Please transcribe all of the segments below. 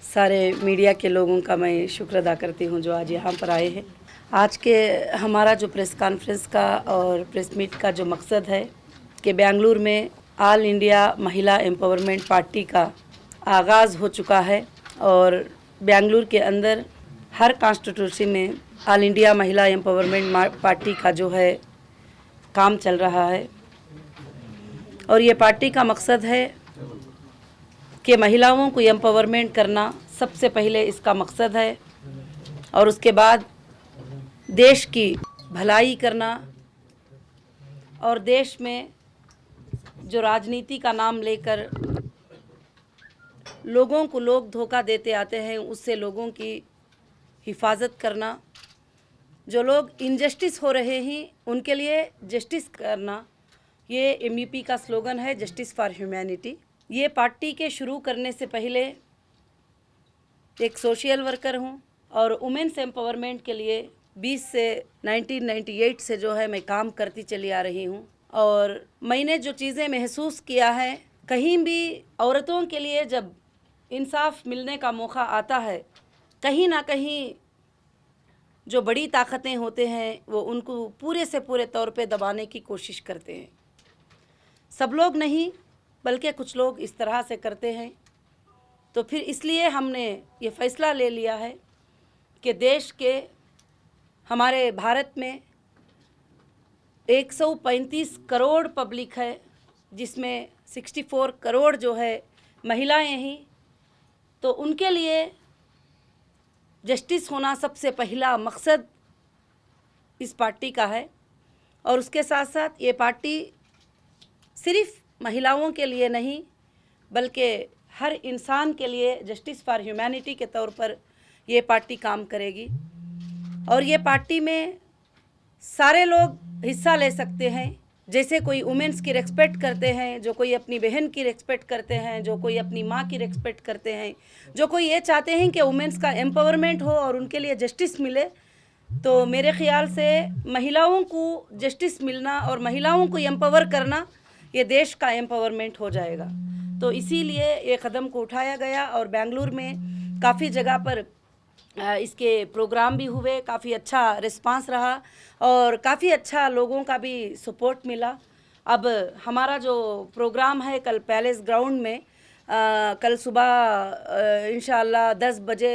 सारे मीडिया के लोगों का मैं शुक्र अदा करती हूं जो आज यहाँ पर आए हैं। आज के हमारा जो प्रेस कॉन्फ्रेंस का और प्रेस मीट का जो मकसद है कि बेंगलुरु में ऑल इंडिया महिला एम्पावरमेंट पार्टी का आगाज़ हो चुका है और बेंगलुरु के अंदर हर कॉन्स्टिट्यूंसी में ऑल इंडिया महिला एम्पावरमेंट पार्टी का जो है काम चल रहा है। और ये पार्टी का मकसद है कि महिलाओं को एम्पावरमेंट करना सबसे पहले इसका मकसद है और उसके बाद देश की भलाई करना और देश में जो राजनीति का नाम लेकर लोगों को लोग धोखा देते आते हैं उससे लोगों की हिफाजत करना, जो लोग इनजस्टिस हो रहे हैं उनके लिए जस्टिस करना, ये एमईपी का स्लोगन है, जस्टिस फॉर ह्यूमैनिटी। ये पार्टी के शुरू करने से पहले एक सोशल वर्कर हूँ और वुमेन्स एम्पावरमेंट के लिए 1998 से जो है मैं काम करती चली आ रही हूँ। और मैंने जो चीज़ें महसूस किया है, कहीं भी औरतों के लिए जब इंसाफ मिलने का मौका आता है, कहीं ना कहीं जो बड़ी ताकतें होते हैं वो उनको पूरे से पूरे तौर पे दबाने की कोशिश करते हैं। सब लोग नहीं बल्कि कुछ लोग इस तरह से करते हैं। तो फिर इसलिए हमने ये फ़ैसला ले लिया है कि देश के हमारे भारत में 135 करोड़ पब्लिक है, जिसमें 64 करोड़ जो है महिलाएं ही, तो उनके लिए जस्टिस होना सबसे पहला मकसद इस पार्टी का है। और उसके साथ साथ ये पार्टी सिर्फ़ महिलाओं के लिए नहीं बल्कि हर इंसान के लिए जस्टिस फॉर ह्यूमैनिटी के तौर पर ये पार्टी काम करेगी। और ये पार्टी में सारे लोग हिस्सा ले सकते हैं, जैसे कोई वुमेन्स की रिस्पेक्ट करते हैं, जो कोई अपनी बहन की रिस्पेक्ट करते हैं, जो कोई अपनी माँ की रिस्पेक्ट करते हैं, जो कोई ये चाहते हैं कि वुमेन्स का एम्पावरमेंट हो और उनके लिए जस्टिस मिले। तो मेरे ख़्याल से महिलाओं को जस्टिस मिलना और महिलाओं को एम्पावर करना ये देश का एम्पावरमेंट हो जाएगा। तो इसीलिए ये कदम को उठाया गया और बेंगलुरु में काफ़ी जगह पर इसके प्रोग्राम भी हुए, काफ़ी अच्छा रिस्पांस रहा और काफ़ी अच्छा लोगों का भी सपोर्ट मिला। अब हमारा जो प्रोग्राम है कल पैलेस ग्राउंड में, कल सुबह इंशाअल्लाह 10 बजे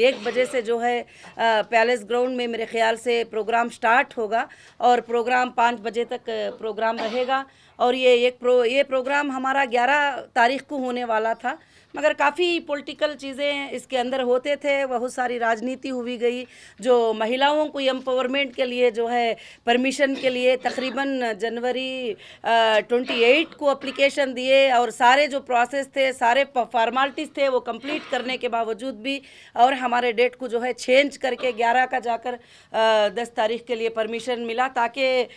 1 बजे से जो है पैलेस ग्राउंड में मेरे ख़्याल से प्रोग्राम स्टार्ट होगा और प्रोग्राम 5 बजे तक प्रोग्राम रहेगा। और ये प्रोग्राम हमारा 11 तारीख को होने वाला था, मगर काफ़ी पॉलिटिकल चीज़ें इसके अंदर होते थे, बहुत सारी राजनीति हुई गई। जो महिलाओं को एम्पावरमेंट के लिए जो है परमिशन के लिए तकरीबन जनवरी 28 को एप्लीकेशन दिए और सारे जो प्रोसेस थे, सारे फॉर्मालिटीज़ थे वो कंप्लीट करने के बावजूद भी और हमारे डेट को जो है चेंज करके 11 का जाकर 10 तारीख के लिए परमिशन मिला, ताकि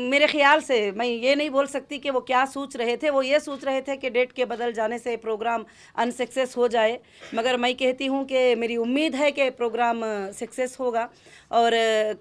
मेरे ख़्याल से मैं ये नहीं बोल सकती कि वो क्या सोच रहे थे। वो ये सोच रहे थे कि डेट के बदल जाने से प्रोग्राम अनसक्सेस हो जाए, मगर मैं कहती हूँ कि मेरी उम्मीद है कि प्रोग्राम सक्सेस होगा और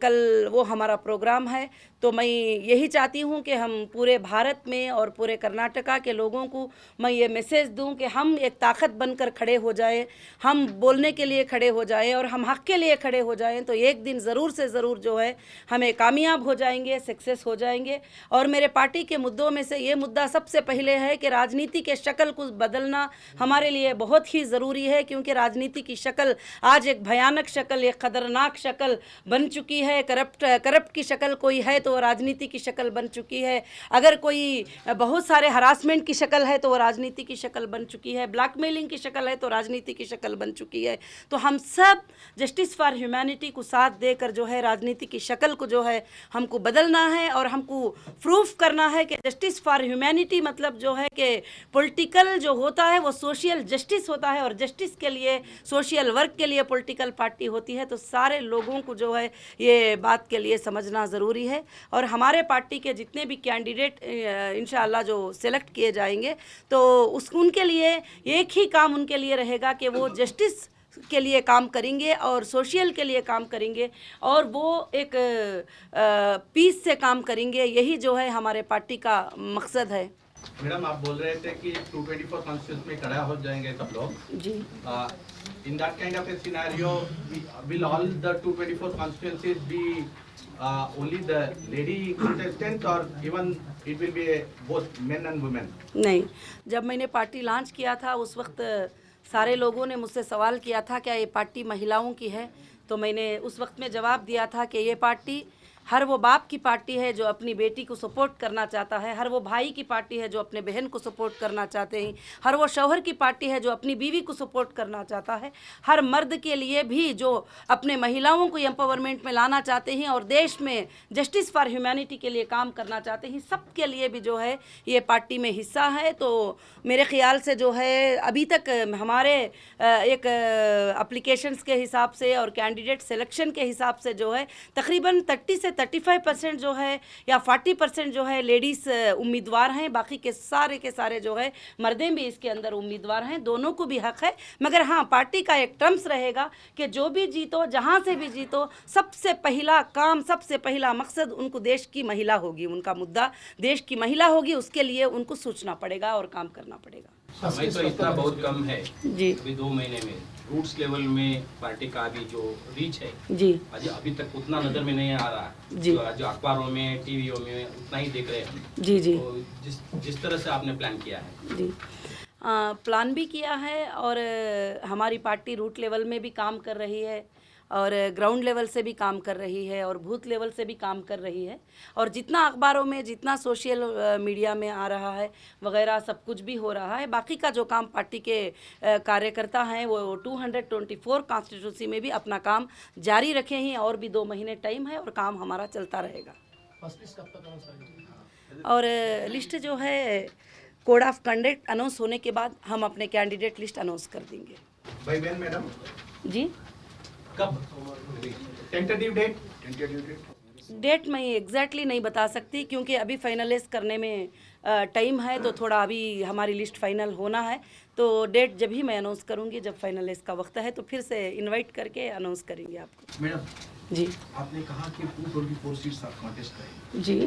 कल वो हमारा प्रोग्राम है। तो मैं यही चाहती हूँ कि हम पूरे भारत में और पूरे कर्नाटका के लोगों को मैं ये मैसेज दूँ कि हम एक ताकत बनकर खड़े हो जाएं, हम बोलने के लिए खड़े हो जाएं और हम हक़ के लिए खड़े हो जाएं। तो एक दिन ज़रूर से ज़रूर जो है हमें कामयाब हो जाएंगे, सक्सेस हो जाएंगे। और मेरे पार्टी के मुद्दों में से ये मुद्दा सबसे पहले है कि राजनीति के शक्ल को बदलना, हमारे लिए बहुत ही ज़रूरी है, क्योंकि राजनीति की शक्ल आज एक भयानक शक्ल, एक ख़तरनाक शक्ल बन चुकी है। करप्ट की शक्ल कोई है तो राजनीति की शक्ल बन चुकी है। अगर कोई बहुत सारे हरासमेंट की शक्ल है तो वो राजनीति की शक्ल बन चुकी है। ब्लैकमेलिंग की शक्ल है तो राजनीति की शक्ल बन चुकी है। तो हम सब जस्टिस फॉर ह्यूमैनिटी को साथ देकर जो है राजनीति की शक्ल को जो है हमको बदलना है, और हमको प्रूफ करना है कि जस्टिस फॉर ह्यूमैनिटी मतलब जो है कि पॉलिटिकल जो होता है वो सोशल जस्टिस होता है, और जस्टिस के लिए, सोशल वर्क के लिए पॉलिटिकल पार्टी होती है। तो सारे लोगों को जो है ये बात के लिए समझना ज़रूरी है। और हमारे पार्टी के जितने भी कैंडिडेट इंशाअल्लाह जो सेलेक्ट किए जाएंगे तो उनके लिए एक ही काम उनके लिए रहेगा कि वो जस्टिस के लिए काम करेंगे और सोशल के लिए काम करेंगे, और वो एक पीस से काम करेंगे। यही जो है हमारे पार्टी का मकसद है। मैडम, आप बोल रहे थे कि 224 कॉन्स्टिट्यूंसी में खड़ा हो जाएंगे सब लोग जी। In that kind of a scenario will all the 224 constituencies be only the lady contestants or even it will be both men and women? नहीं, जब मैंने पार्टी लॉन्च किया था उस वक्त सारे लोगों ने मुझसे सवाल किया था क्या ये पार्टी महिलाओं की है, तो मैंने उस वक्त में जवाब दिया था कि ये पार्टी हर वो बाप की पार्टी है जो अपनी बेटी को सपोर्ट करना चाहता है, हर वो भाई की पार्टी है जो अपने बहन को सपोर्ट करना चाहते हैं, हर वो शौहर की पार्टी है जो अपनी बीवी को सपोर्ट करना चाहता है, हर मर्द के लिए भी जो अपने महिलाओं को एम्पावरमेंट में लाना चाहते हैं और देश में जस्टिस फॉर ह्यूमैनिटी के लिए काम करना चाहते हैं, सबके लिए भी जो है ये पार्टी में हिस्सा है। तो मेरे ख्याल से जो है अभी तक हमारे एक एप्लीकेशंस के हिसाब से और कैंडिडेट सिलेक्शन के हिसाब से जो है तकरीबन 30 से 35% जो है या 40% जो है लेडीज़ उम्मीदवार हैं, बाकी के सारे जो है मर्दें भी इसके अंदर उम्मीदवार हैं। दोनों को भी हक है, मगर हाँ पार्टी का एक टर्म्स रहेगा कि जो भी जीतो, जहाँ से भी जीतो, सबसे पहला काम, सबसे पहला मकसद उनको देश की महिला होगी, उनका मुद्दा देश की महिला होगी, उसके लिए उनको सोचना पड़ेगा और काम करना पड़ेगा। समय तो इतना बहुत कम है जी, अभी 2 महीने में रूट्स लेवल में पार्टी का भी जो रीच है जी, अभी तक उतना नजर में नहीं आ रहा जी। जो अखबारों में, टीवीओ में उतना ही देख रहे हैं हम। जी, जी, तो जिस तरह से आपने प्लान किया है जी, प्लान भी किया है और हमारी पार्टी रूट लेवल में भी काम कर रही है और ग्राउंड लेवल से भी काम कर रही है और बूथ लेवल से भी काम कर रही है, और जितना अखबारों में, जितना सोशल मीडिया में आ रहा है वगैरह सब कुछ भी हो रहा है। बाकी का जो काम पार्टी के कार्यकर्ता हैं वो 224 कॉन्स्टिट्यूंसी में भी अपना काम जारी रखे हैं, और भी 2 महीने टाइम है और काम हमारा चलता रहेगा। और लिस्ट जो है कोड ऑफ कंडक्ट अनाउंस होने के बाद हम अपने कैंडिडेट लिस्ट अनाउंस कर देंगे। By when madam? जी, कब? Tentative date? डेट मैं एग्जैक्टली नहीं बता सकती क्योंकि अभी फाइनलाइज करने में टाइम है, तो थोड़ा अभी हमारी लिस्ट फाइनल होना है, तो डेट जब ही मैं अनाउंस करूंगी, जब फाइनलाइज का वक्त है तो फिर से इनवाइट करके अनाउंस करेंगे आपको। मैडम जी, आपने कहा कि 224 सीट्स आप कॉन्टेस्ट करें, जी,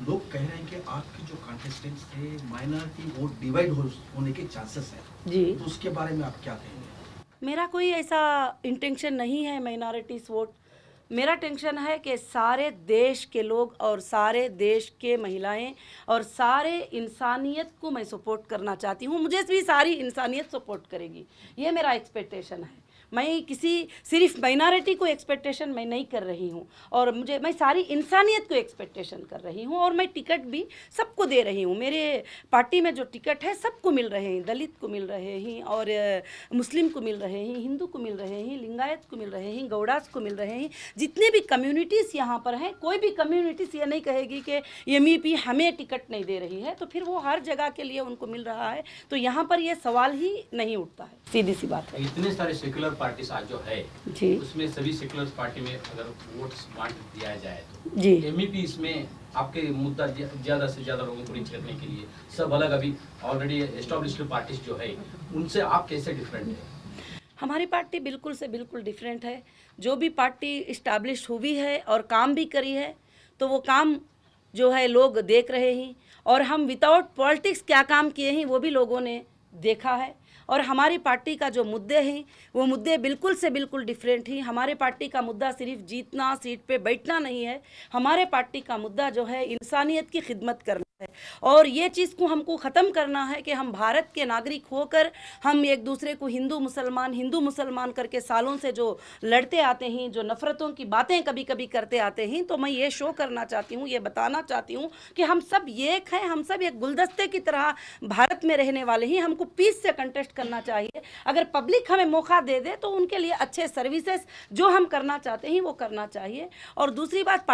लोग कह रहे हैं कि आपके जो कॉन्टेस्टेंट्स थे माइनॉरिटी वोट डिवाइड होने के चांसेस हैं, जी। तो उसके बारे में आप क्या कहेंगे? मेरा कोई ऐसा इंटेंशन नहीं है माइनॉरिटीज़ वोट। मेरा टेंशन है कि सारे देश के लोग और सारे देश के महिलाएं और सारे इंसानियत को मैं सपोर्ट करना चाहती हूँ, मुझे भी सारी इंसानियत सपोर्ट करेगी, ये मेरा एक्सपेक्टेशन है। मैं किसी सिर्फ माइनॉरिटी को एक्सपेक्टेशन मैं नहीं कर रही हूँ, और मैं सारी इंसानियत को एक्सपेक्टेशन कर रही हूँ, और मैं टिकट भी सबको दे रही हूँ। मेरे पार्टी में जो टिकट है सबको मिल रहे हैं, दलित को मिल रहे हैं और मुस्लिम को मिल रहे हैं, हिंदू को मिल रहे हैं, लिंगायत को मिल रहे हैं, गौड़ास को मिल रहे हैं। जितने भी कम्युनिटीज़ यहाँ पर हैं, कोई भी कम्युनिटीज़ ये नहीं कहेगी कि एमईपी हमें टिकट नहीं दे रही है, तो फिर वो हर जगह के लिए उनको मिल रहा है, तो यहाँ पर ये सवाल ही नहीं उठता है, सीधी सी बात है। इतने सारे सेक्युलर पार्टी आज जो है जी, उसमें सभी सेक्युलर पार्टी में अगर वोट्स बांट दिया जाए तो जी, एमईपी इसमें आपके मुद्दा ज्यादा से ज्यादा लोगों को रीच करने के लिए सब अलग अभी ऑलरेडी एस्टैब्लिश्ड पार्टीज जो है उनसे आप कैसे डिफरेंट है? हमारी पार्टी बिल्कुल से बिल्कुल डिफरेंट है। जो भी पार्टी इस्टेब्लिश हुई है और काम भी करी है, तो वो काम जो है लोग देख रहे हैं, और हम विदाउट पॉलिटिक्स क्या काम किए हैं वो भी लोगों ने देखा है। और हमारी पार्टी का जो मुद्दे हैं वो मुद्दे बिल्कुल से बिल्कुल डिफरेंट हैं। हमारे पार्टी का मुद्दा सिर्फ जीतना, सीट पे बैठना नहीं है, हमारे पार्टी का मुद्दा जो है इंसानियत की खिदमत करना है। और ये चीज़ को हमको ख़त्म करना है कि हम भारत के नागरिक होकर हम एक दूसरे को हिंदू मुसलमान करके सालों से जो लड़ते आते हैं, जो नफ़रतों की बातें कभी कभी करते आते हैं। तो मैं ये शो करना चाहती हूँ, ये बताना चाहती हूँ कि हम सब एक हैं, हम सब एक गुलदस्ते की तरह भारत में रहने वाले हैं। हमको पीस से कंटेस्ट करना चाहिए। अगर पब्लिक हमें मौका दे दे तो उनके लिए अच्छे सर्विसेज जो हम करना चाहते हैं वो करना चाहिए। और दूसरी बात,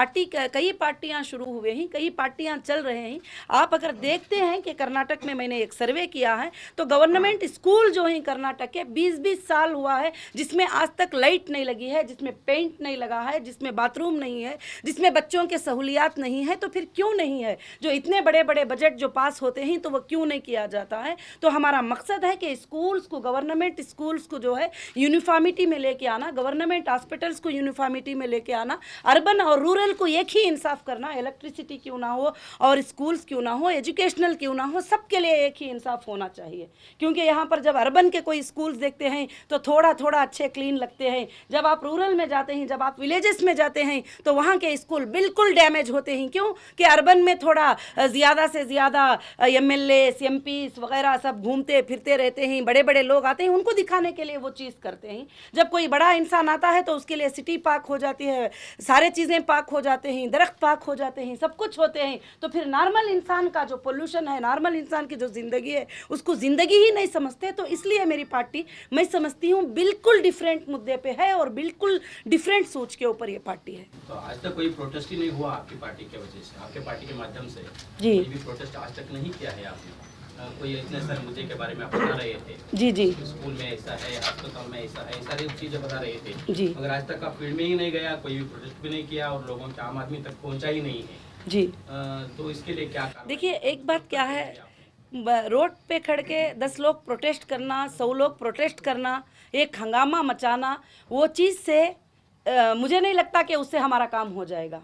कई पार्टियां शुरू हुए हैं, कई पार्टियां चल रहे हैं। आप अगर देखते हैं कि कर्नाटक में मैंने एक सर्वे किया है तो गवर्नमेंट स्कूल जो है कर्नाटक के 20-20 साल हुआ है जिसमें आज तक लाइट नहीं लगी है, जिसमें पेंट नहीं लगा है, जिसमें बाथरूम नहीं है, जिसमें बच्चों के सहूलियात नहीं है। तो फिर क्यों नहीं है? जो इतने बड़े बड़े बजट जो पास होते हैं तो वो क्यों नहीं किया जाता है? तो हमारा मकसद है कि स्कूल्स को, गवर्नमेंट स्कूल्स को जो है यूनिफॉर्मिटी में लेके आना, गवर्नमेंट हॉस्पिटल्स को यूनिफॉर्मिटी में लेके आना, अर्बन और रूरल को एक ही इंसाफ करना। इलेक्ट्रिसिटी क्यों ना हो और स्कूल्स क्यों ना हो, एजुकेशनल क्यों ना हो, सबके लिए एक ही इंसाफ होना चाहिए। क्योंकि यहाँ पर जब अर्बन के कोई स्कूल्स देखते हैं तो थोड़ा थोड़ा अच्छे क्लीन लगते हैं, जब आप रूरल में जाते हैं, जब आप विलेजेस में जाते हैं तो वहाँ के स्कूल बिल्कुल डैमेज होते हैं। क्यों? कि अर्बन में थोड़ा ज़्यादा से ज़्यादा MLAs MPs वगैरह सब घूमते फिरते रहते हैं, बड़े बड़े लोग आते हैं, उनको दिखाने के लिए वो चीज़ करते हैं। जब कोई बड़ा इंसान आता है तो उसके लिए सिटी पार्क हो जाती है, सारे चीज़ें पार्क हो जाते हैं, दरख्त पार्क हो जाते हैं, सब कुछ होते हैं। तो फिर नॉर्मल इंसान का जो पोल्यूशन है, नॉर्मल इंसान की जो ज़िंदगी है, उसको ज़िंदगी ही नहीं समझते। तो इसलिए मेरी पार्टी, मैं समझती हूँ, बिल्कुल डिफरेंट मुद्दे पे है और बिल्कुल डिफरेंट सोच के ऊपर ये पार्टी है। तो आज तक कोई प्रोटेस्ट ही नहीं हुआ आपकी पार्टी की वजह से, आपके पार्टी के माध्यम से? जी। कोई भी प्रोटेस्ट आज तक नहीं किया है आपने? कोई इतने सारे मुद्दे के बारे में आप बता रहे थे, जी जी स्कूल में ऐसा है, अस्पताल में ऐसा है, सारी चीजें बता रहे थे जी। मगर आज तक आप फील्ड में ही नहीं गया, कोई भी प्रोटेस्ट भी नहीं किया और लोगों के, आम आदमी तक पहुंचा ही नहीं है जी। तो इसके लिए क्या कार्रवाई? देखिए, एक बात क्या है, रोड पे खड़ के 10 लोग प्रोटेस्ट करना, 100 लोग प्रोटेस्ट करना, एक हंगामा मचाना, वो चीज़ से मुझे नहीं लगता कि उससे हमारा काम हो जाएगा।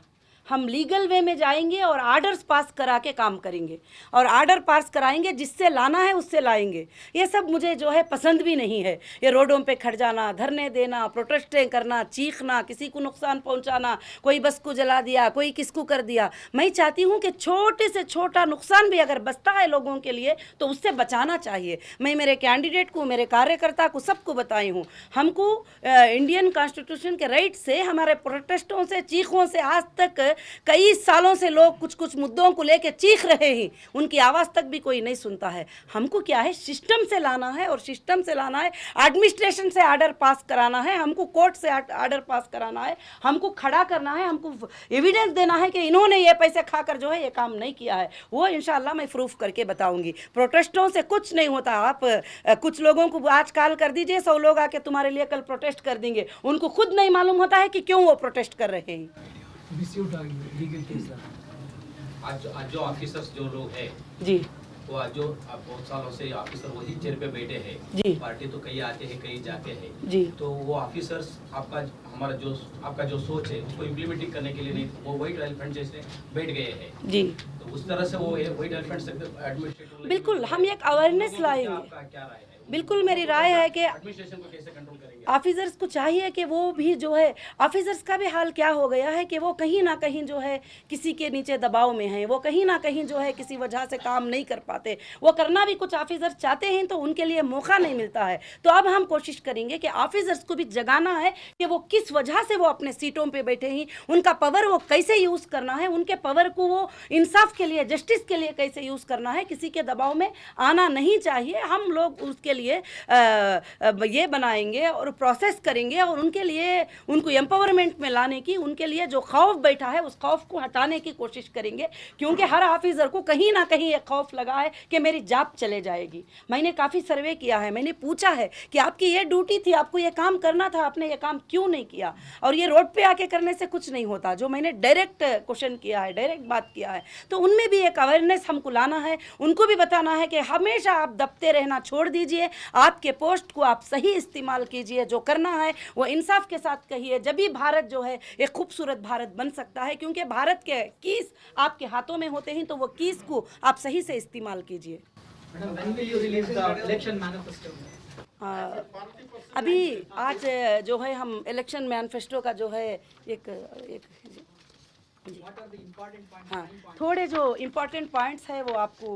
हम लीगल वे में जाएंगे और आर्डर्स पास करा के काम करेंगे और आर्डर पास कराएंगे, जिससे लाना है उससे लाएंगे। ये सब मुझे जो है पसंद भी नहीं है। ये रोडों पे खड़ जाना, धरने देना, प्रोटेस्टें करना, चीखना, किसी को नुकसान पहुंचाना, कोई बस को जला दिया, कोई किसको कर दिया। मैं चाहती हूँ कि छोटे से छोटा नुकसान भी अगर बचता है लोगों के लिए तो उससे बचाना चाहिए। मैं मेरे कैंडिडेट को, मेरे कार्यकर्ता को, सबको बताई हूँ, हमको इंडियन कॉन्स्टिट्यूशन के राइट से, हमारे प्रोटेस्टों से, चीखों से आज तक कई सालों से लोग कुछ कुछ मुद्दों को लेकर चीख रहे हैं, उनकी आवाज़ तक भी कोई नहीं सुनता है। हमको क्या है, सिस्टम से लाना है और सिस्टम से लाना है, एडमिनिस्ट्रेशन से आर्डर पास कराना है, हमको कोर्ट से आर्डर पास कराना है, हमको खड़ा करना है, हमको एविडेंस देना है कि इन्होंने ये पैसे खाकर जो है ये काम नहीं किया है। वो इंशाल्लाह मैं प्रूफ करके बताऊंगी। प्रोटेस्टों से कुछ नहीं होता। आप कुछ लोगों को आज कॉल कर दीजिए, 100 लोग आके तुम्हारे लिए कल प्रोटेस्ट कर देंगे, उनको खुद नहीं मालूम होता है कि क्यों वो प्रोटेस्ट कर रहे हैं। आज जो ऑफिसर्स जो लोग हैं जी, वो आज जो अब बहुत सालों से ऑफिसर वही चेयर पे बैठे हैं, जी। पार्टी तो कई आते हैं कई जाते हैं जी। तो वो ऑफिसर्स आपका जो सोच है उसको इम्प्लीमेंटिंग करने के लिए नहीं, वो व्हाइट एलिफेंट जैसे बैठ गए हैं। जी, तो उस तरह से वो व्हाइट एलिफेंट एडमिनिस्ट्रेटिव बिल्कुल हम एक अवेयरनेस लाएंगे। आपका क्या राय है? बिल्कुल मेरी राय है कि एडमिनिस्ट्रेशन को कैसे कंट्रोल करेंगे? ऑफिसर्स को चाहिए कि वो भी जो है, ऑफिसर्स का भी हाल क्या हो गया है कि वो कहीं ना कहीं जो है किसी के नीचे दबाव में हैं, वो कहीं ना कहीं जो है किसी वजह से काम नहीं कर पाते। वो करना भी कुछ ऑफिसर्स चाहते हैं तो उनके लिए मौका नहीं मिलता है। तो अब हम कोशिश करेंगे कि ऑफिसर्स को भी जगाना है कि वो किस वजह से वो अपने सीटों पे बैठे हैं, उनका पावर वो कैसे यूज़ करना है, उनके पावर को वो इंसाफ के लिए, जस्टिस के लिए कैसे यूज़ करना है। किसी के दबाव में आना नहीं चाहिए। हम लोग उसके लिए ये बनाएंगे और प्रोसेस करेंगे और उनके लिए, उनको एम्पावरमेंट में लाने की, उनके लिए जो खौफ बैठा है उस खौफ को हटाने की कोशिश करेंगे। क्योंकि हर ऑफिसर को कहीं ना कहीं एक खौफ लगा है कि मेरी जॉब चले जाएगी। मैंने काफ़ी सर्वे किया है, मैंने पूछा है कि आपकी ये ड्यूटी थी, आपको ये काम करना था, आपने ये काम क्यों नहीं किया। और ये रोड पे आके करने से कुछ नहीं होता। जो मैंने डायरेक्ट क्वेश्चन किया है, डायरेक्ट बात किया है, तो उनमें भी एक अवेयरनेस हमको लाना है। उनको भी बताना है कि हमेशा आप दबते रहना छोड़ दीजिए, आपके पोस्ट को आप सही इस्तेमाल कीजिए, जो करना है वो इंसाफ के साथ कहिए। जब भी भारत जो है एक खूबसूरत भारत बन सकता है। क्योंकि भारत के कीस आपके हाथों में होते हैं, तो वो कीस को आप सही से इस्तेमाल कीजिए। अभी आज जो है हम इलेक्शन मैनिफेस्टो का जो है एक हाँ, थोड़े जो इम्पोर्टेंट पॉइंट्स है वो आपको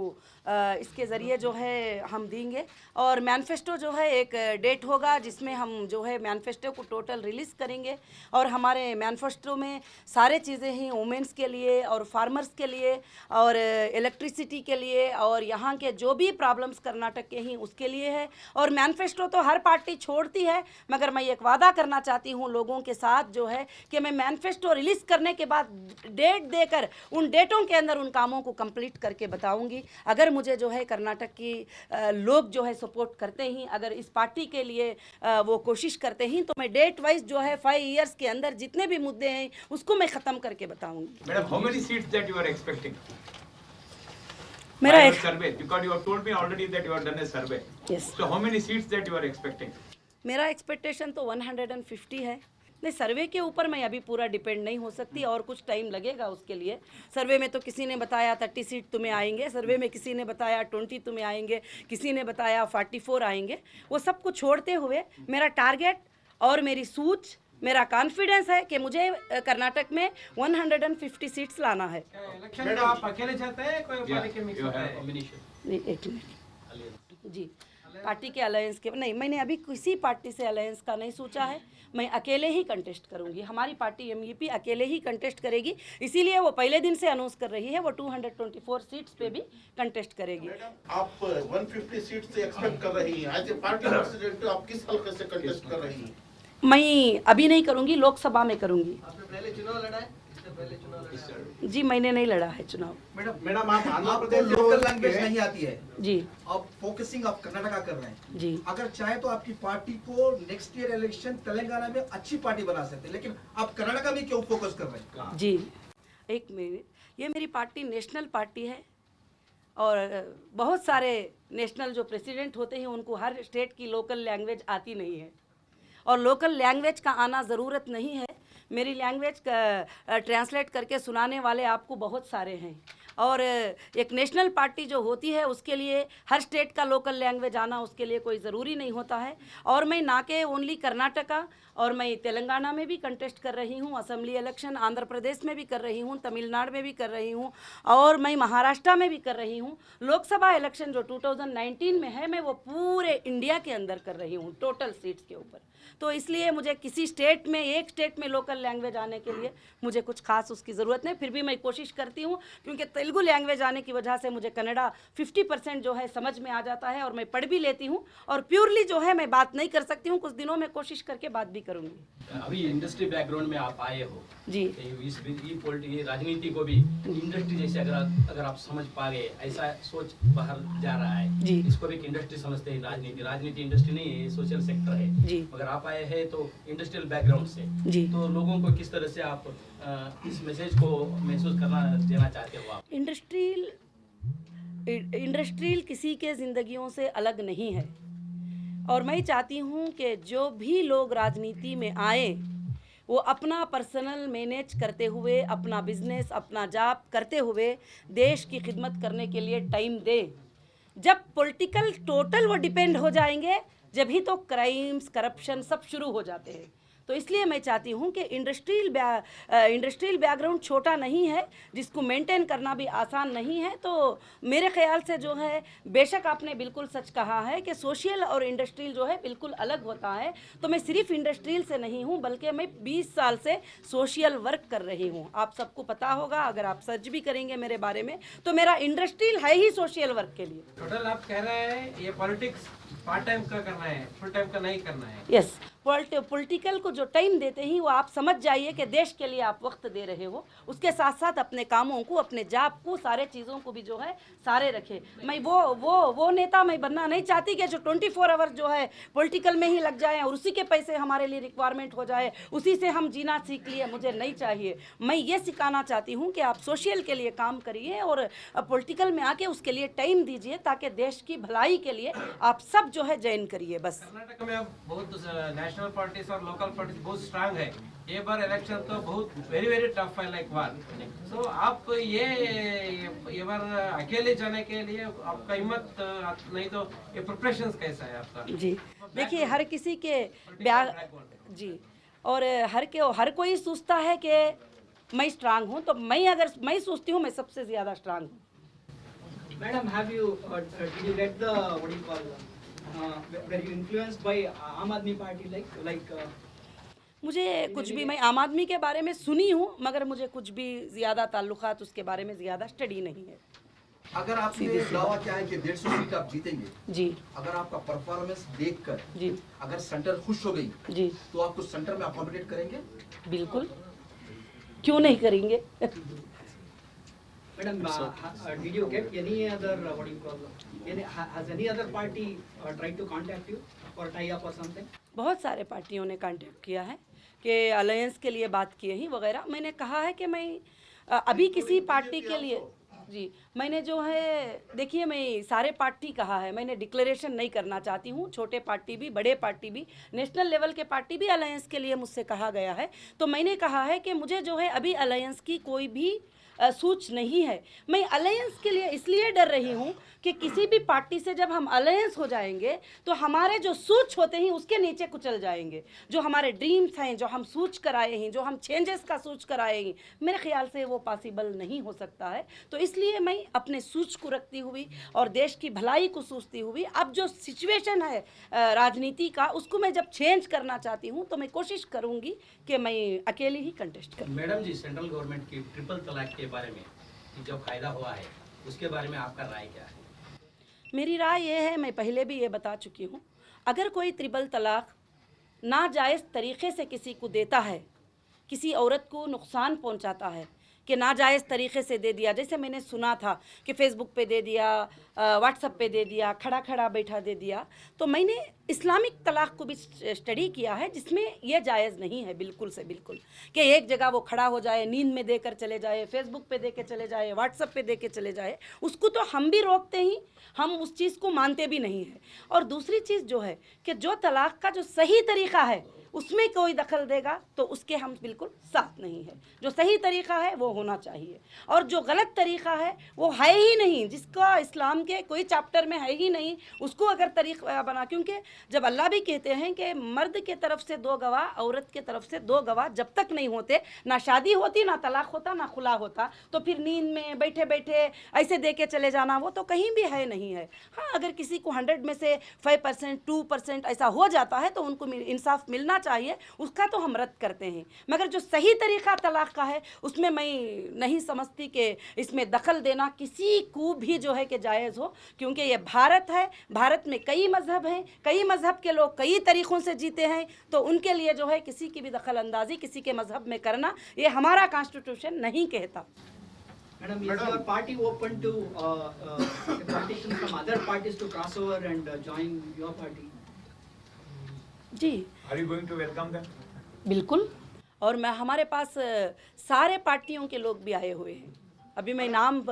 इसके ज़रिए जो है हम देंगे। और मैनिफेस्टो जो है एक डेट होगा जिसमें हम जो है मैनिफेस्टो को टोटल रिलीज़ करेंगे। और हमारे मैनिफेस्टो में सारे चीज़ें ही वुमेंस के लिए और फार्मर्स के लिए और इलेक्ट्रिसिटी के लिए और यहाँ के जो भी प्रॉब्लम्स कर्नाटक के ही उसके लिए है। और मैनिफेस्टो तो हर पार्टी छोड़ती है, मगर मैं एक वादा करना चाहती हूँ लोगों के साथ जो है कि मैं मैनिफेस्टो रिलीज़ करने के बाद डेट देकर उन डेटों के अंदर उन कामों को कंप्लीट करके बताऊंगी। अगर मुझे जो है कर्नाटक की लोग जो है सपोर्ट करते ही, अगर इस पार्टी के लिए वो कोशिश करते ही, तो मैं डेट वाइज जो है 5 इयर्स के अंदर जितने भी मुद्दे हैं उसको मैं ख़त्म करके बताऊंगी। Madam, how many seats that you are expecting? मेरा By your एक survey, because you have told me already that you have done a survey. Yes. So how many seats that you are expecting? मेरा expectation तो 150 है। नहीं, सर्वे के ऊपर मैं अभी पूरा डिपेंड नहीं हो सकती और कुछ टाइम लगेगा उसके लिए। सर्वे में तो किसी ने बताया 30 सीट तुम्हें आएंगे, सर्वे में किसी ने बताया 20 तुम्हें आएंगे, किसी ने बताया 44 आएंगे। वो सब कुछ छोड़ते हुए मेरा टारगेट और मेरी सूझ, मेरा कॉन्फिडेंस है कि मुझे कर्नाटक में 150 सीट्स लाना है। इलेक्शन में आप अकेले जाते हैं, कोई पार्टी के मिक्स होता है? कॉम्बिनेशन नहीं, एक मिनट जी, पार्टी के अलायंस के नहीं, मैंने अभी किसी पार्टी से अलायंस का नहीं सोचा है। मैं अकेले ही कंटेस्ट करूंगी। हमारी पार्टी एमईपी अकेले ही कंटेस्ट करेगी, इसीलिए वो पहले दिन से अनाउंस कर रही है वो 224 सीट्स पे भी कंटेस्ट करेगी। आप 150 सीट से एक्सपेक्ट कर रही हैं, एज ए पार्टी प्रेसिडेंट आप किस हल्के से कंटेस्ट कर रही हैं? मैं अभी नहीं करूंगी, लोकसभा में करूंगी। आपने पहले चुनाव लड़ा है? इससे पहले चुनाव लड़ा है? जी, मैंने नहीं लड़ा है चुनाव। मैडम आप आंध्र आपको प्रदेश लोकल लैंग्वेज नहीं आती है, जी आप फोकसिंग आप कर्नाटका कर रहे हैं। जी अगर चाहे तो आपकी पार्टी को नेक्स्ट ईयर इलेक्शन तेलंगाना में अच्छी पार्टी बना सकते हैं, लेकिन आप कर्नाटका में क्यों फोकस कर रहे हैं? जी, एक मिनट, ये मेरी पार्टी नेशनल पार्टी है और बहुत सारे नेशनल जो प्रेसिडेंट होते हैं उनको हर स्टेट की लोकल लैंग्वेज आती नहीं है और लोकल लैंग्वेज का आना ज़रूरत नहीं है। मेरी लैंग्वेज का ट्रांसलेट करके सुनाने वाले आपको बहुत सारे हैं। और एक नेशनल पार्टी जो होती है उसके लिए हर स्टेट का लोकल लैंग्वेज आना उसके लिए कोई ज़रूरी नहीं होता है। और मैं ना के ओनली कर्नाटका और मैं तेलंगाना में भी कंटेस्ट कर रही हूँ, असेंबली इलेक्शन आंध्र प्रदेश में भी कर रही हूँ, तमिलनाडु में भी कर रही हूँ और मैं महाराष्ट्र में भी कर रही हूँ। लोकसभा इलेक्शन जो 2019 में है मैं वो पूरे इंडिया के अंदर कर रही हूँ टोटल सीट्स के ऊपर। तो इसलिए मुझे किसी स्टेट में, एक स्टेट में लोकल लैंग्वेज आने के लिए मुझे कुछ खास उसकी ज़रूरत नहीं। फिर भी मैं कोशिश करती हूँ क्योंकि तेलुगु लैंग्वेज आने की वजह से मुझे कन्नड़ा 50% जो है समझ में आ जाता है और मैं पढ़ भी लेती हूँ और प्योरली जो है मैं बात नहीं कर सकती हूँ, कुछ दिनों में कोशिश करके बात भी करूँगी। अभी इंडस्ट्री बैकग्राउंड में आप आए हो जी, ये राजनीति को भी इंडस्ट्री जैसे अगर आप समझ पा गए, ऐसा सोच बाहर जा रहा है जी। इसको भी एक इंडस्ट्री समझते हैं। राजनीति इंडस्ट्री नहीं है, सोशल सेक्टर है जी। मगर आप आए हैं तो इंडस्ट्रियल बैकग्राउंड से जी। तो लोगों को किस तरह से आप इस मैसेज को महसूस करना देना चाहते हो आप? इंडस्ट्रियल किसी के ज़िंदगियों से अलग नहीं है और मैं चाहती हूँ कि जो भी लोग राजनीति में आए वो अपना पर्सनल मैनेज करते हुए, अपना बिजनेस, अपना जॉब करते हुए देश की खिदमत करने के लिए टाइम दे। जब पॉलिटिकल टोटल वो डिपेंड हो जाएंगे जब ही तो क्राइम्स, करप्शन सब शुरू हो जाते हैं। तो इसलिए मैं चाहती हूँ कि इंडस्ट्रियल बैकग्राउंड छोटा नहीं है, जिसको मेंटेन करना भी आसान नहीं है। तो मेरे ख्याल से जो है, बेशक आपने बिल्कुल सच कहा है कि सोशल और इंडस्ट्रियल जो है बिल्कुल अलग होता है। तो मैं सिर्फ इंडस्ट्रियल से नहीं हूँ बल्कि मैं 20 साल से सोशल वर्क कर रही हूँ। आप सबको पता होगा, अगर आप सर्च भी करेंगे मेरे बारे में तो मेरा इंडस्ट्रियल है ही सोशल वर्क के लिए। टोटल आप कह रहे हैं ये पॉलिटिक्स पार्ट टाइम का करना है, फुल टाइम का नहीं करना है। यस, पॉलिटिकल को जो टाइम देते हैं वो आप समझ जाइए कि देश के लिए आप वक्त दे रहे हो, उसके साथ साथ अपने कामों को, अपने जॉब को, सारे चीज़ों को भी जो है सारे रखे। मैं वो नेता मैं बनना नहीं चाहती कि जो 24 आवर्स जो है पॉलिटिकल में ही लग जाए और उसी के पैसे हमारे लिए रिक्वायरमेंट हो जाए, उसी से हम जीना सीख लिए, मुझे नहीं चाहिए। मैं ये सिखाना चाहती हूँ कि आप सोशल के लिए काम करिए और पॉलिटिकल में आके उसके लिए टाइम दीजिए ताकि देश की भलाई के लिए आप सब जो है ज्वाइन करिए। बस कर्नाटक में अब बहुत नेशनल पार्टीज और लोकल पार्टीज बहुत स्ट्रांग है। ये बार इलेक्शन तो बहुत वेरी टफ है लाइक वार। सो आप ये बार अकेले जाने के लिए आपका हिम्मत नहीं तो ये प्रिपरेशंस कैसा है आपका? जी, देखिए हर किसी के जी, और हर कोई सोचता है कि मैं स्ट्रांग हूँ, तो मैं सोचती हूँ मैं सबसे ज़्यादा स्ट्रांग हूँ। Madam, did you get the, what do you call, were you influenced by Aam Aadmi Party, मुझे कुछ भी, मैं आम आदमी के बारे में सुनी हूँ, मगर मुझे कुछ भी ज़्यादा ताल्लुकात उसके बारे में ज़्यादा स्टडी नहीं है। अगर आपने दावा किया है कि 150 सीट आप जीतेंगे, जी अगर आपका परफॉर्मेंस देखकर जी अगर सेंटर खुश हो गई जी, तो आपको सेंटर में अकोमोडेट करेंगे? बिल्कुल, क्यों नहीं करेंगे। Madam, did you get any other, what do you call, has any other party tried to contact you or tie up or something? बहुत सारे पार्टियों ने कांटेक्ट किया है कि अलायंस के लिए बात किए ही वगैरह। मैंने कहा है कि मैं अभी किसी पार्टी के लिए, जी मैंने जो है, देखिए मैं सारे पार्टी कहा है, मैंने डिक्लेरेशन नहीं करना चाहती हूँ। छोटे पार्टी भी, बड़े पार्टी भी, नेशनल लेवल के पार्टी भी अलायंस के लिए मुझसे कहा गया है। तो मैंने कहा है कि मुझे जो है अभी अलायंस की कोई भी सूच नहीं है। मैं अलायंस के लिए इसलिए डर रही हूँ कि किसी भी पार्टी से जब हम अलायंस हो जाएंगे तो हमारे जो सूच होते हैं उसके नीचे कुचल जाएंगे। जो हमारे ड्रीम्स हैं, जो हम सूच कराए हैं, जो हम चेंजेस का सूच कराए हैं, मेरे ख्याल से वो पॉसिबल नहीं हो सकता है। तो इसलिए मैं अपने सूच को रखती हुई और देश की भलाई को सोचती हुई, अब जो सिचुएशन है राजनीति का, उसको मैं जब चेंज करना चाहती हूँ तो मैं कोशिश करूँगी कि मैं अकेली ही कंटेस्ट करूँ। मैडम जी, सेंट्रल गवर्नमेंट की ट्रिपल तलाक के बारे में कि जो फायदा हुआ है उसके बारे में आपका राय क्या है? मेरी राय ये है, मैं पहले भी ये बता चुकी हूँ, अगर कोई ट्रिपल तलाक नाजायज़ तरीक़े से किसी को देता है, किसी औरत को नुकसान पहुँचाता है कि नाजायज़ तरीक़े से दे दिया, जैसे मैंने सुना था कि फ़ेसबुक पे दे दिया, व्हाट्सएप पे दे दिया, खड़ा खड़ा बैठा दे दिया, तो मैंने इस्लामिक तलाक़ को भी स्टडी किया है जिसमें यह जायज़ नहीं है बिल्कुल से बिल्कुल, कि एक जगह वो खड़ा हो जाए, नींद में देकर चले जाए, फ़ेसबुक पे दे के चले जाए, व्हाट्सएप पे दे के चले जाए। उसको तो हम भी रोकते ही, हम उस चीज़ को मानते भी नहीं हैं। और दूसरी चीज़ जो है कि जो तलाक़ का जो सही तरीक़ा है उसमें कोई दखल देगा तो उसके हम बिल्कुल साथ नहीं है। जो सही तरीक़ा है वो होना चाहिए, और जो गलत तरीक़ा है वो है ही नहीं, जिसका इस्लाम के कोई चैप्टर में है ही नहीं, उसको अगर तरीक़ा बना, क्योंकि जब अल्लाह भी कहते हैं कि मर्द के तरफ से 2 गवाह, औरत के तरफ से 2 गवाह जब तक नहीं होते, ना शादी होती, ना तलाक़ होता, ना खुला होता, तो फिर नींद में बैठे बैठे ऐसे दे के चले जाना वो तो कहीं भी है नहीं है। हाँ, अगर किसी को 100 में से 5%, 2% ऐसा हो जाता है तो उनको इंसाफ मिलना चाहिए, उसका तो हम रद्द करते हैं। मगर जो सही तरीक़ा तलाक़ का है उसमें मैं नहीं समझती कि इसमें दखल देना किसी को भी जो है कि जायज़ हो, क्योंकि ये भारत है, भारत में कई मज़हब हैं, कई मज़हब के लोग कई तरीक़ों से जीते हैं, तो उनके लिए जो है किसी की भी दखल अंदाज़ी किसी के मज़हब में करना ये हमारा कॉन्स्टिट्यूशन नहीं कहता। Madam, is your party open to politicians from other parties to cross over and join your party? Ji Are you going to welcome them? बिल्कुल, और मैं हमारे पास सारे पार्टियों के लोग भी आए हुए हैं। अभी मैं नाम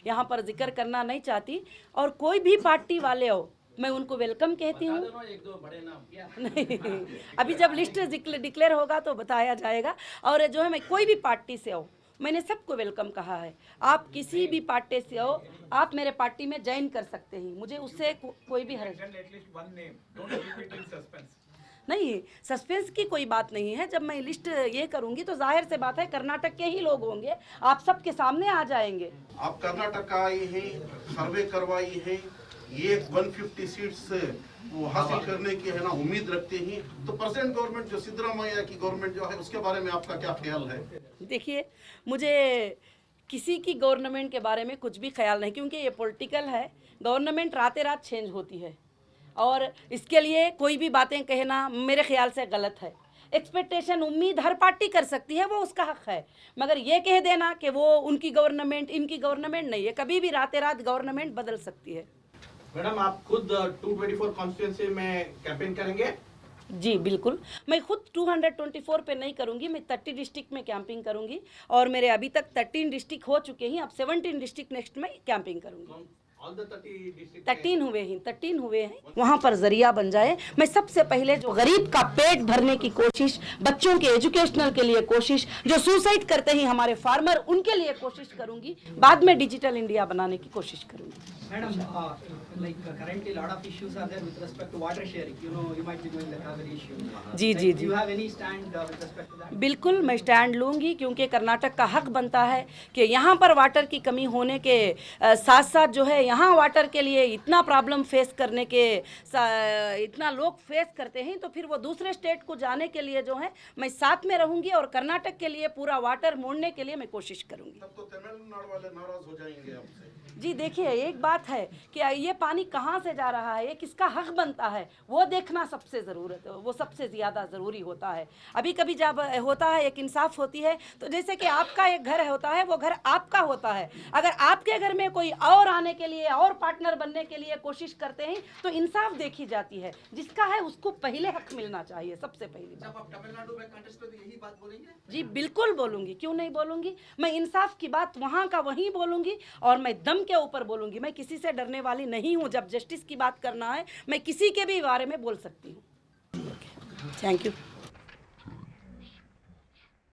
यहाँ पर जिक्र करना नहीं चाहती, और कोई भी पार्टी वाले हो मैं उनको वेलकम कहती हूँ। एक दो बड़े नाम नहीं, अभी जब लिस्ट डिक्लेयर होगा तो बताया जाएगा। और जो है मैं कोई भी पार्टी से हो, मैंने सबको वेलकम कहा है। आप किसी भी पार्टी से हो, आप मेरे पार्टी में ज्वाइन कर सकते हैं, मुझे उससे कोई भी हर्ज Mention at least one name. Don't keep it in suspense. नहीं। सस्पेंस की कोई बात नहीं है। जब मैं लिस्ट ये करूंगी तो जाहिर से बात है कर्नाटक के ही लोग होंगे, आप सबके सामने आ जाएंगे। आप कर्नाटक आए हैं, सर्वे करवाई है, ये 150 सीट्स वो हासिल करने की है ना उम्मीद रखते हैं, तो प्रेजेंट गवर्नमेंट जो सिद्धरामैया की गवर्नमेंट जो है उसके बारे में आपका क्या ख्याल है? देखिए, मुझे किसी की गवर्नमेंट के बारे में कुछ भी ख्याल नहीं, क्योंकि ये पॉलिटिकल है। गवर्नमेंट रातें रात चेंज होती है, और इसके लिए कोई भी बातें कहना मेरे ख्याल से गलत है। एक्सपेक्टेशन, उम्मीद हर पार्टी कर सकती है, वो उसका हक है, मगर ये कह देना कि वो उनकी गवर्नमेंट इनकी गवर्नमेंट नहीं है, कभी भी रातें रात गवर्नमेंट बदल सकती है। मैडम, आप खुद 224 कॉन्स्टिट्यूंसी में कैंपेन करेंगे? जी बिल्कुल, मैं खुद 224 पे नहीं करूंगी, मैं 30 डिस्ट्रिक्ट में कैंपिंग करूंगी, और मेरे अभी तक 13 डिस्ट्रिक्ट हो चुके हैं, अब 17 डिस्ट्रिक्ट नेक्स्ट में कैंपिंग करूंगी। All the 30 districts. 13 हुए हैं वहाँ पर जरिया बन जाए। मैं सबसे पहले जो गरीब का पेट भरने की कोशिश, बच्चों के एजुकेशनल के लिए कोशिश, जो सुसाइड करते हैं हमारे फार्मर, उनके लिए कोशिश करूंगी। बाद में डिजिटल इंडिया बनाने की कोशिश करूंगी। Madam, like currently a lot of issues are there with respect to water sharing. You know, you might be knowing the Kaveri issue. Ji Like, ji Do ji you have any stand with respect to that? बिल्कुल मैं stand लूंगी, क्योंकि कर्नाटक का हक बनता है कि यहाँ पर वाटर की कमी होने के साथ साथ जो है यहाँ वाटर के लिए इतना प्रॉब्लम फेस करने के इतना लोग फेस करते हैं, तो फिर वो दूसरे स्टेट को जाने के लिए जो है मैं साथ में रहूंगी और कर्नाटक के लिए पूरा वाटर मोड़ने के लिए मैं कोशिश करूंगी। तब तो तमिलनाडु वाले नाराज हो जाएंगे आपसे। जी देखिए, एक बात है कि ये पानी कहाँ से जा रहा है, ये किसका हक बनता है, वो देखना सबसे ज़रूरत है, वो सबसे ज़्यादा ज़रूरी होता है। अभी कभी जब होता है एक इंसाफ होती है, तो जैसे कि आपका एक घर होता है, वो घर आपका होता है। अगर आपके घर में कोई और आने के लिए और पार्टनर बनने के लिए कोशिश करते हैं, तो इंसाफ देखी जाती है। जिसका है उसको पहले हक मिलना चाहिए, सबसे पहली बात। जब आप तमिलनाडु में कंटेस्ट में तो यही बात बोलेंगे? जी बिल्कुल बोलूँगी, क्यों नहीं बोलूँगी। मैं इंसाफ की बात वहाँ का वहीं बोलूँगी और मैं दम के ऊपर बोलूँगी। मैं किसी से डरने वाली नहीं हूँ। जब जस्टिस की बात करना है, मैं किसी के भी बारे में बोल सकती हूँ। Thank you.